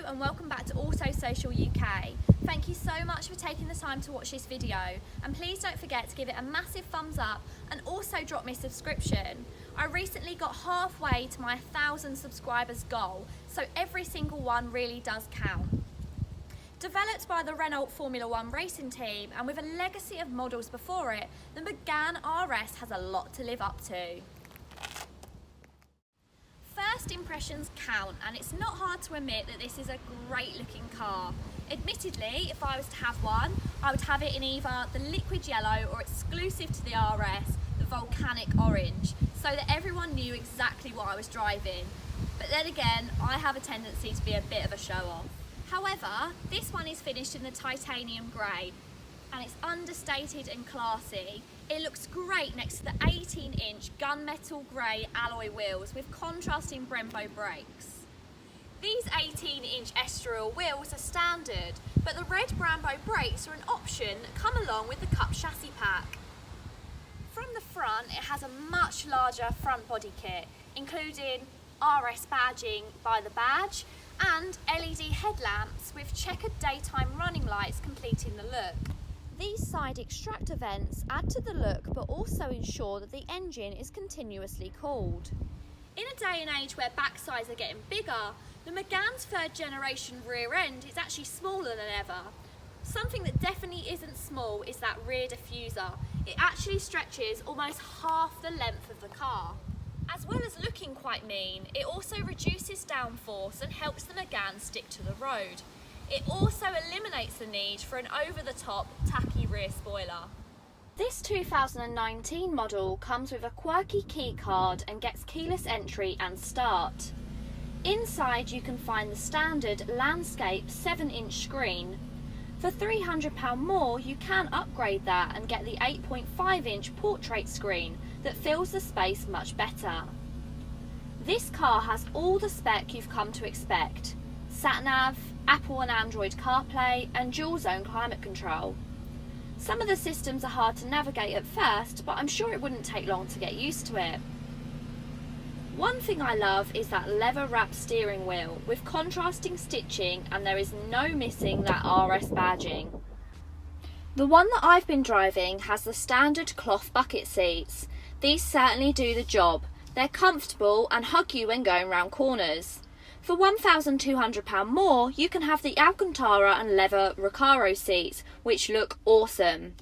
And welcome back to Auto Social UK. Thank you so much for taking the time to watch this video, and please don't forget to give it a massive thumbs up and also drop me a subscription. I recently got halfway to my 1,000 subscribers goal, so every single one really does count. Developed by the Renault Formula One racing team and with a legacy of models before it, the Megane RS has a lot to live up to. First impressions count, and it's not hard to admit that this is a great looking car. Admittedly, if I was to have one, I would have it in either the liquid yellow or, exclusive to the RS, the volcanic orange, so that everyone knew exactly what I was driving. But then again, I have a tendency to be a bit of a show off. However, this one is finished in the titanium grey, and it's understated and classy. It looks great next to the 18-inch gunmetal grey alloy wheels with contrasting Brembo brakes. These 18-inch estrial wheels are standard, but the red Brembo brakes are an option that come along with the Cup chassis pack. From the front, it has a much larger front body kit, including RS badging by the badge and LED headlamps with checkered daytime running lights completing the look. These side extractor vents add to the look but also ensure that the engine is continuously cooled. In a day and age where backsides are getting bigger, the Megane's third generation rear end is actually smaller than ever. Something that definitely isn't small is that rear diffuser. It actually stretches almost half the length of the car. As well as looking quite mean, it also reduces downforce and helps the Megane stick to the road. It also eliminates the need for an over-the-top tacky rear spoiler. This 2019 model comes with a quirky key card and gets keyless entry and start. Inside you can find the standard landscape 7-inch screen. For £300 more you can upgrade that and get the 8.5-inch portrait screen that fills the space much better. This car has all the spec you've come to expect. Sat-nav, Apple and Android CarPlay and dual zone climate control. Some of the systems are hard to navigate at first, but I'm sure it wouldn't take long to get used to it. One thing I love is that leather wrapped steering wheel with contrasting stitching, and there is no missing that RS badging. The one that I've been driving has the standard cloth bucket seats. These certainly do the job. They're comfortable and hug you when going round corners. For £1,200 more, you can have the Alcantara and leather Recaro seats, which look awesome.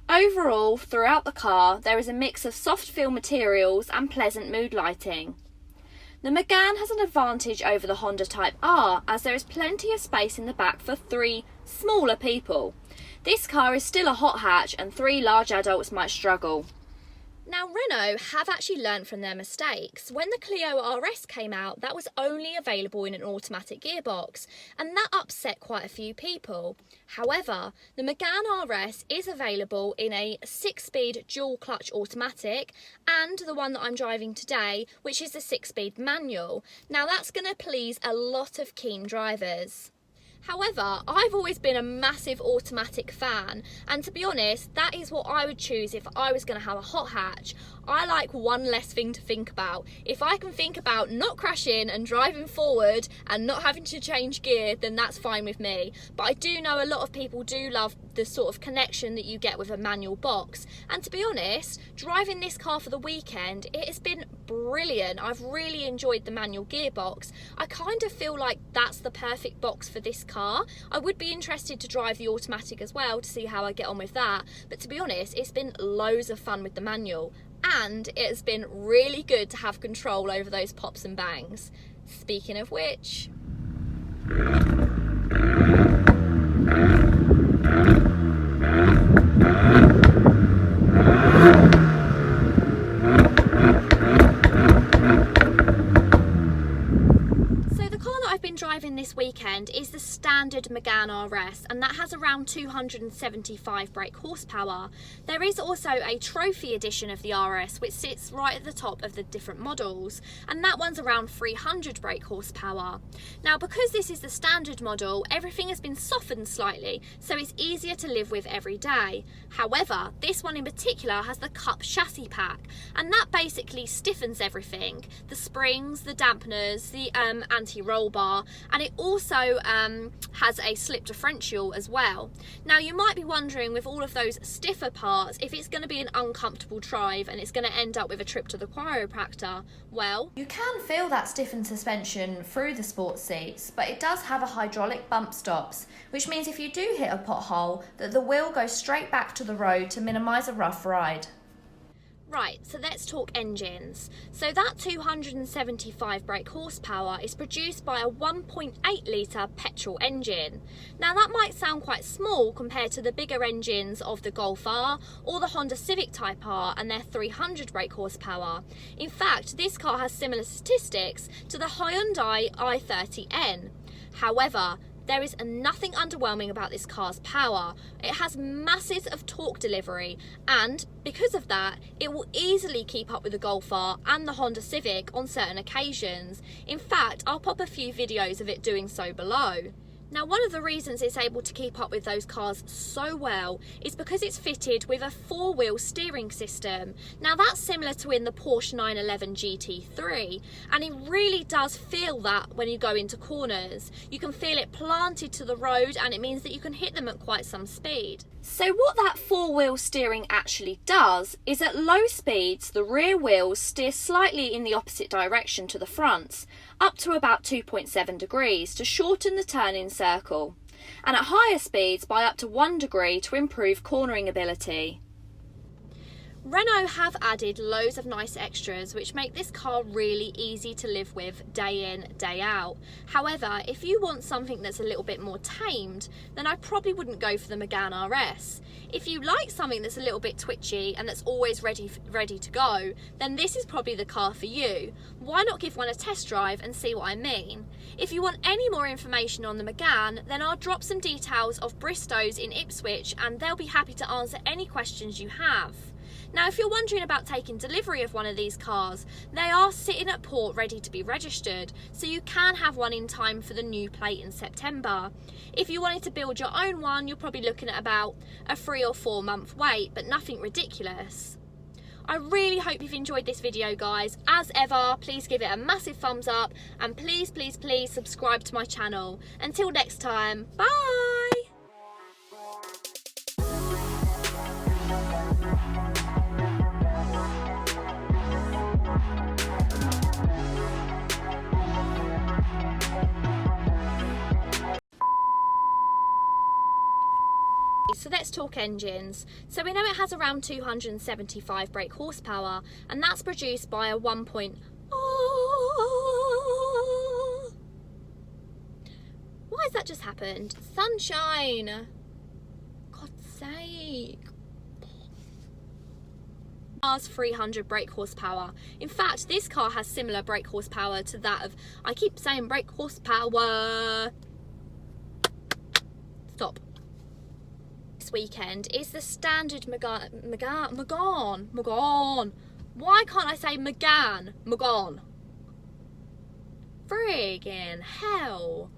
Overall, throughout the car, there is a mix of soft feel materials and pleasant mood lighting. The Megane has an advantage over the Honda Type R, as there is plenty of space in the back for 3 smaller people. This car is still a hot hatch and 3 large adults might struggle. Now, Renault have actually learned from their mistakes. When the Clio RS came out, that was only available in an automatic gearbox, and that upset quite a few people. However, the Megane RS is available in a 6-speed dual clutch automatic and the one that I'm driving today, which is a 6-speed manual. Now, that's going to please a lot of keen drivers. However, I've always been a massive automatic fan, and to be honest, that is what I would choose if I was going to have a hot hatch. I like one less thing to think about. If I can think about not crashing and driving forward and not having to change gear, then that's fine with me. But I do know a lot of people do love the sort of connection that you get with a manual box. And to be honest, driving this car for the weekend, it has been brilliant. I've really enjoyed the manual gearbox. I kind of feel like that's the perfect box for this car. I would be interested to drive the automatic as well to see how I get on with that. But to be honest, it's been loads of fun with the manual. And it has been really good to have control over those pops and bangs. Speaking of which... I've been driving this weekend is the standard Megane RS, and that has around 275 brake horsepower. There is also a trophy edition of the RS which sits right at the top of the different models, and that one's around 300 brake horsepower. Now, because this is the standard model, everything has been softened slightly, so it's easier to live with every day. However, this one in particular has the Cup chassis pack, and that basically stiffens everything: the springs, the dampeners, the anti-roll bar, and it also has a slip differential as well. Now, you might be wondering, with all of those stiffer parts, if it's going to be an uncomfortable drive and it's going to end up with a trip to the chiropractor. Well, you can feel that stiffened suspension through the sports seats, but it does have a hydraulic bump stops, which means if you do hit a pothole, that the wheel goes straight back to the road to minimise a rough ride. Right, so let's talk engines. So that 275 brake horsepower is produced by a 1.8 litre petrol engine. Now, that might sound quite small compared to the bigger engines of the Golf R or the Honda Civic Type R and their 300 brake horsepower. In fact, this car has similar statistics to the Hyundai i30N. However, there is nothing underwhelming about this car's power. It has masses of torque delivery, and because of that, it will easily keep up with the Golf R and the Honda Civic on certain occasions. In fact, I'll pop a few videos of it doing so below. Now, one of the reasons it's able to keep up with those cars so well is because it's fitted with a four-wheel steering system. Now, that's similar to in the Porsche 911 GT3, and it really does feel that when you go into corners. You can feel it planted to the road, and it means that you can hit them at quite some speed. So what that four-wheel steering actually does is at low speeds, the rear wheels steer slightly in the opposite direction to the fronts, up to about 2.7 degrees to shorten the turning circle, and at higher speeds by up to 1 degree to improve cornering ability. Renault have added loads of nice extras which make this car really easy to live with day in, day out. However, if you want something that's a little bit more tamed, then I probably wouldn't go for the Megane RS. If you like something that's a little bit twitchy and that's always ready to go, then this is probably the car for you. Why not give one a test drive and see what I mean? If you want any more information on the Megane, then I'll drop some details of Bristo's in Ipswich, and they'll be happy to answer any questions you have. Now, if you're wondering about taking delivery of one of these cars, they are sitting at port ready to be registered, so you can have one in time for the new plate in September. If you wanted to build your own one, you're probably looking at about a 3 or 4 month wait, but nothing ridiculous. I really hope you've enjoyed this video, guys. As ever, please give it a massive thumbs up, and please subscribe to my channel. Until next time, bye! So let's talk engines. So we know it has around 275 brake horsepower, and that's produced by a 1.0. Why has that just happened? Sunshine! God's sake. Car's 300 brake horsepower. In fact, this car has similar brake horsepower to that of, I keep saying brake horsepower. Stop. Weekend is the standard Megane. Why can't I say Megane? Friggin' hell.